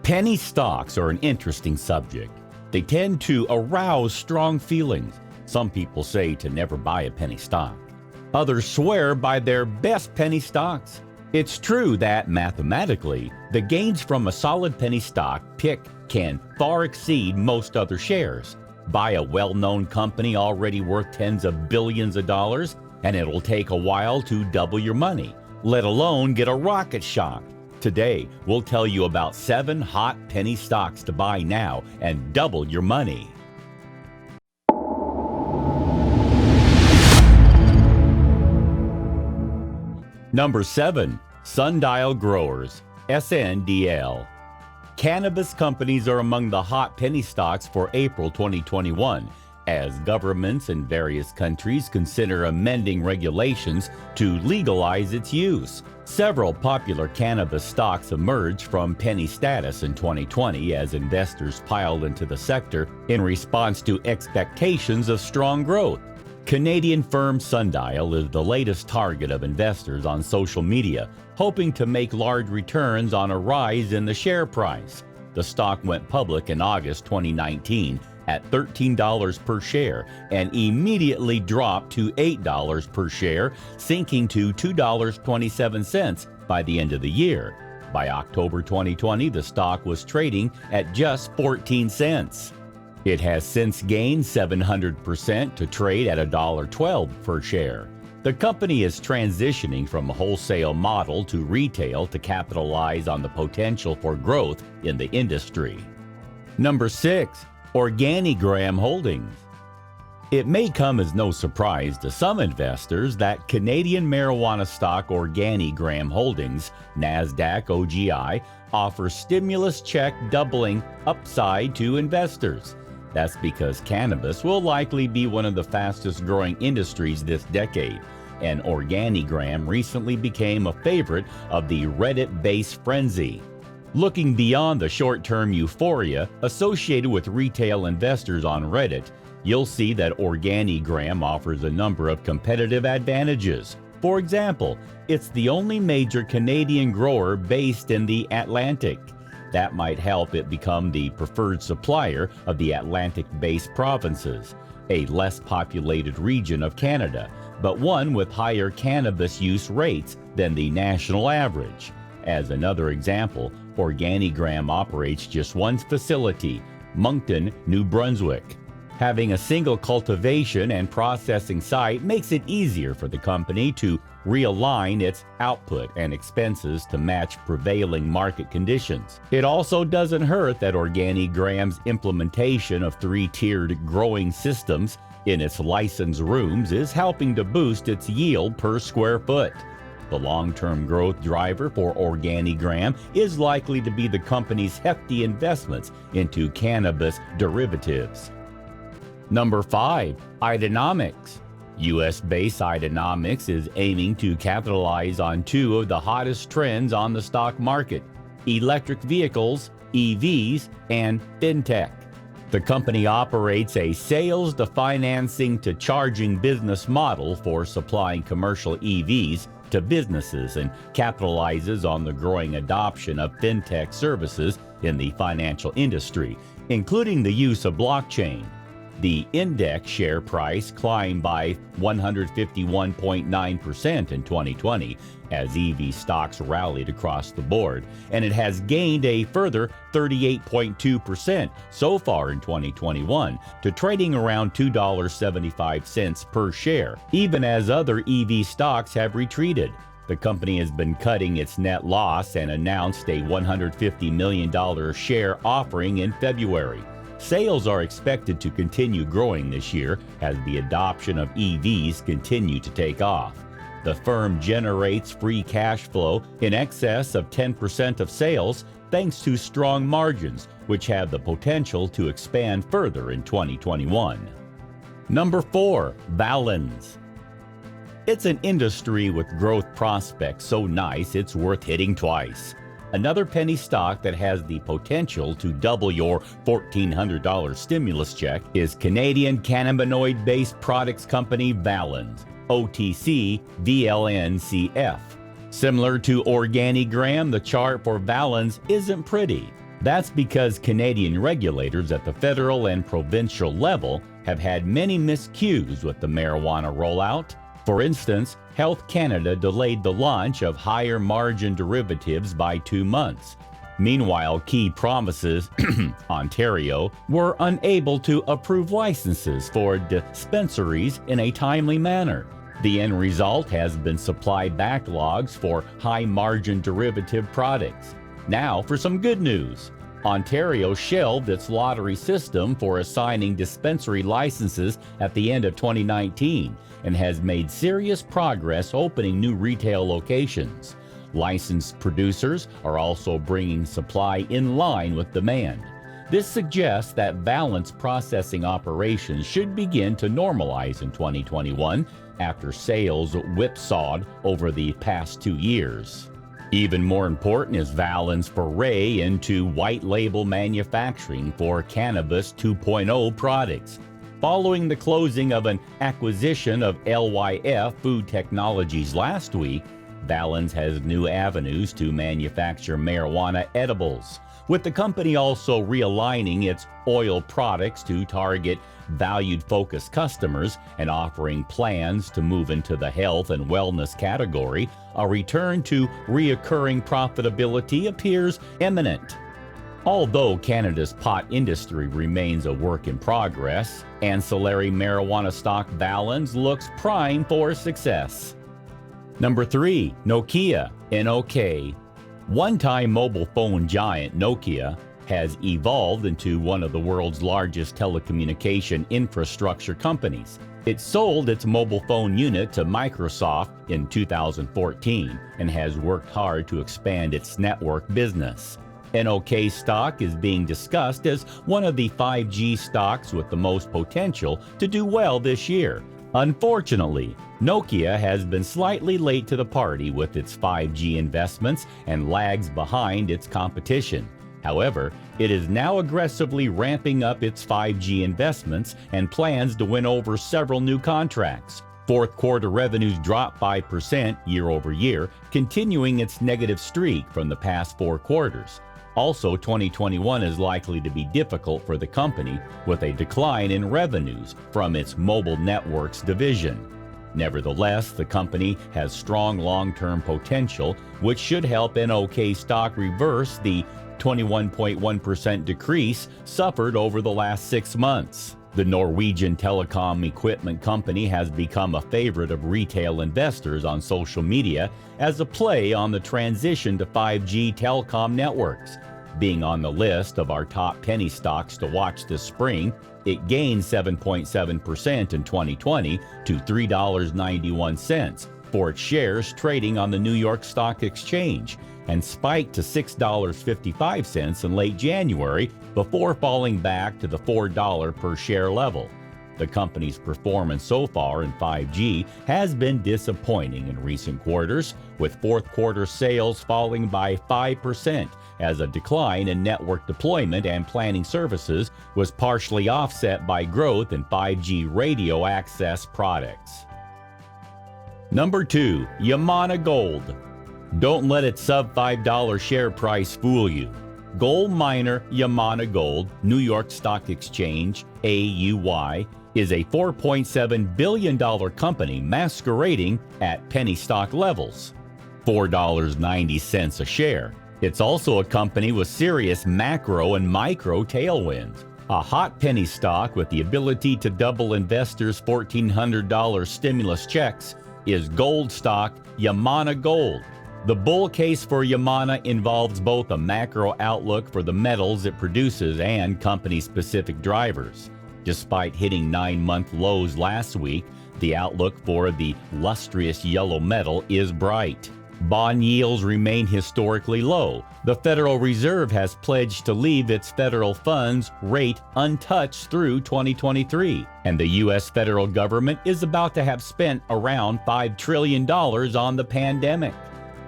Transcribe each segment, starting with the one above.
Penny stocks are an interesting subject. They tend to arouse strong feelings. Some people say to never buy a penny stock. Others swear by their best penny stocks. It's true that mathematically, the gains from a solid penny stock pick can far exceed most other shares. Buy a well-known company already worth tens of billions of dollars, and it'll take a while to double your money, let alone get a rocket shot. Today, we'll tell you about 7 hot penny stocks to buy now and double your money. Number 7. Sundial Growers, SNDL. Cannabis companies are among the hot penny stocks for April 2021, as governments in various countries consider amending regulations to legalize its use. Several popular cannabis stocks emerged from penny status in 2020 as investors piled into the sector in response to expectations of strong growth. Canadian firm Sundial is the latest target of investors on social media, hoping to make large returns on a rise in the share price. The stock went public in August 2019 at $13 per share and immediately dropped to $8 per share, sinking to $2.27 by the end of the year. By October 2020, the stock was trading at just 14 cents. It has since gained 700% to trade at $1.12 per share. The company is transitioning from a wholesale model to retail to capitalize on the potential for growth in the industry. Number 6. OrganiGram Holdings. It may come as no surprise to some investors that Canadian marijuana stock OrganiGram Holdings, NASDAQ OGI, offers stimulus check doubling upside to investors. That's because cannabis will likely be one of the fastest growing industries this decade, and OrganiGram recently became a favorite of the Reddit-based frenzy. Looking beyond the short-term euphoria associated with retail investors on Reddit, you'll see that OrganiGram offers a number of competitive advantages. For example, it's the only major Canadian grower based in the Atlantic. That might help it become the preferred supplier of the Atlantic-based provinces, a less populated region of Canada, but one with higher cannabis use rates than the national average. As another example, OrganiGram operates just one facility, Moncton, New Brunswick. Having a single cultivation and processing site makes it easier for the company to realign its output and expenses to match prevailing market conditions. It also doesn't hurt that OrganiGram's implementation of 3-tiered growing systems in its licensed rooms is helping to boost its yield per square foot. The long-term growth driver for OrganiGram is likely to be the company's hefty investments into cannabis derivatives. Number 5. Idenomics. US-based Idenomics is aiming to capitalize on 2 of the hottest trends on the stock market: electric vehicles, EVs, and fintech. The company operates a sales to financing to charging business model for supplying commercial EVs to businesses and capitalizes on the growing adoption of fintech services in the financial industry, including the use of blockchain. The index share price climbed by 151.9% in 2020 as EV stocks rallied across the board, and it has gained a further 38.2% so far in 2021 to trading around $2.75 per share, even as other EV stocks have retreated. The company has been cutting its net loss and announced a $150 million share offering in February. Sales are expected to continue growing this year as the adoption of EVs continue to take off. The firm generates free cash flow in excess of 10% of sales thanks to strong margins, which have the potential to expand further in 2021. Number 4. Valens. It's an industry with growth prospects so nice it's worth hitting twice. Another penny stock that has the potential to double your $1,400 stimulus check is Canadian cannabinoid-based products company Valens, OTC VLNCF. Similar to OrganiGram, the chart for Valens isn't pretty. That's because Canadian regulators at the federal and provincial level have had many miscues with the marijuana rollout. For instance, Health Canada delayed the launch of higher margin derivatives by 2 months. Meanwhile, key provinces, Ontario, were unable to approve licenses for dispensaries in a timely manner. The end result has been supply backlogs for high-margin derivative products. Now for some good news. Ontario shelved its lottery system for assigning dispensary licenses at the end of 2019 and has made serious progress opening new retail locations. Licensed producers are also bringing supply in line with demand. This suggests that balanced processing operations should begin to normalize in 2021 after sales whipsawed over the past 2 years. Even more important is Valens' foray into white label manufacturing for Cannabis 2.0 products. Following the closing of an acquisition of LYF Food Technologies last week, Valens has new avenues to manufacture marijuana edibles, with the company also realigning its oil products to target valued-focused customers and offering plans to move into the health and wellness category. A return to reoccurring profitability appears imminent. Although Canada's pot industry remains a work in progress, ancillary marijuana stock Valens looks prime for success. Number 3, Nokia, NOK. One-time mobile phone giant Nokia has evolved into one of the world's largest telecommunication infrastructure companies. It sold its mobile phone unit to Microsoft in 2014 and has worked hard to expand its network business. NOK stock is being discussed as one of the 5G stocks with the most potential to do well this year. Unfortunately, Nokia has been slightly late to the party with its 5G investments and lags behind its competition. However, it is now aggressively ramping up its 5G investments and plans to win over several new contracts. Fourth quarter revenues dropped 5% year over year, continuing its negative streak from the past 4 quarters. Also, 2021 is likely to be difficult for the company with a decline in revenues from its mobile networks division. Nevertheless, the company has strong long-term potential, which should help NOK stock reverse the 21.1% decrease suffered over the last 6 months. The Norwegian telecom equipment company has become a favorite of retail investors on social media as a play on the transition to 5G telecom networks. Being on the list of our top penny stocks to watch this spring, it gained 7.7% in 2020 to $3.91 for its shares trading on the New York Stock Exchange, and spiked to $6.55 in late January before falling back to the $4 per share level. The company's performance so far in 5G has been disappointing in recent quarters, with fourth quarter sales falling by 5% as a decline in network deployment and planning services was partially offset by growth in 5G radio access products. Number 2, Yamana Gold. Don't let its sub-$5 share price fool you. Gold miner Yamana Gold, New York Stock Exchange, AUY, is a $4.7 billion company masquerading at penny stock levels, $4.90 a share. It's also a company with serious macro and micro tailwinds. A hot penny stock with the ability to double investors' $1,400 stimulus checks is gold stock Yamana Gold. The bull case for Yamana involves both a macro outlook for the metals it produces and company-specific drivers. Despite hitting 9-month lows last week, the outlook for the lustrous yellow metal is bright. Bond yields remain historically low. The Federal Reserve has pledged to leave its federal funds rate untouched through 2023, and the U.S. federal government is about to have spent around $5 trillion on the pandemic.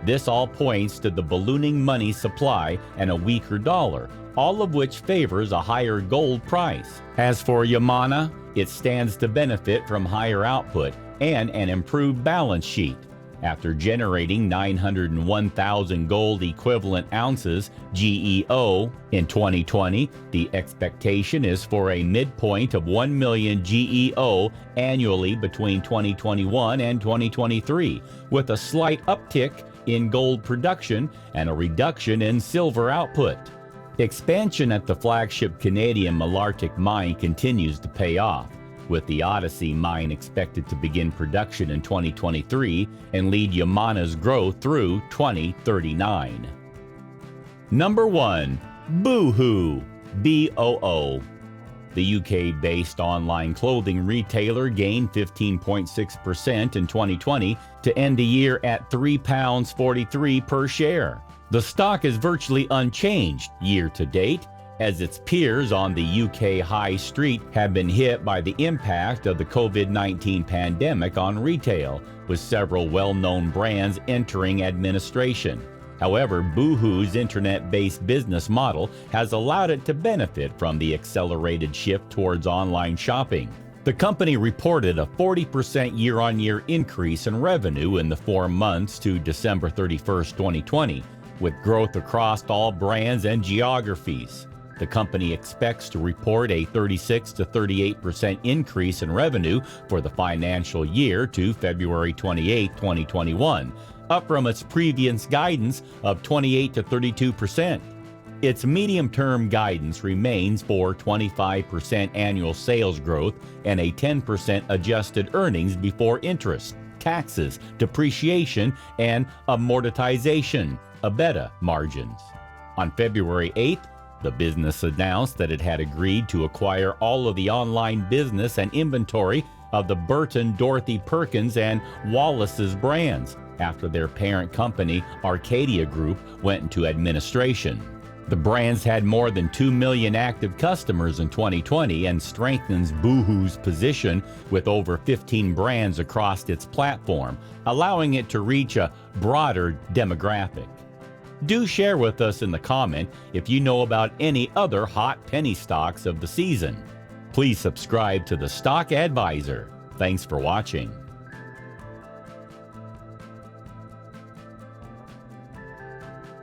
This all points to the ballooning money supply and a weaker dollar, all of which favors a higher gold price. As for Yamana, it stands to benefit from higher output and an improved balance sheet. After generating 901,000 gold equivalent ounces GEO in 2020, the expectation is for a midpoint of 1 million GEO annually between 2021 and 2023, with a slight uptick in gold production and a reduction in silver output. Expansion at the flagship Canadian Malartic mine continues to pay off, with the Odyssey mine expected to begin production in 2023 and lead Yamana's growth through 2039. Number 1. Boohoo, BOO. The UK-based online clothing retailer gained 15.6% in 2020 to end the year at £3.43 per share. The stock is virtually unchanged year to date, as its peers on the UK high street have been hit by the impact of the COVID-19 pandemic on retail, with several well-known brands entering administration. However, Boohoo's internet-based business model has allowed it to benefit from the accelerated shift towards online shopping. The company reported a 40% year-on-year increase in revenue in the 4 months to December 31, 2020, with growth across all brands and geographies. The company expects to report a 36 to 38% increase in revenue for the financial year to February 28, 2021, up from its previous guidance of 28 to 32%. Its medium-term guidance remains for 25% annual sales growth and a 10% adjusted earnings before interest, taxes, depreciation, and amortization, EBITDA margins. On February 8th, the business announced that it had agreed to acquire all of the online business and inventory of the Burton, Dorothy Perkins, and Wallace's brands after their parent company, Arcadia Group, went into administration. The brands had more than 2 million active customers in 2020 and strengthens Boohoo's position with over 15 brands across its platform, allowing it to reach a broader demographic. Do share with us in the comment if you know about any other hot penny stocks of the season. Please subscribe to the Stock Advisor. Thanks for watching.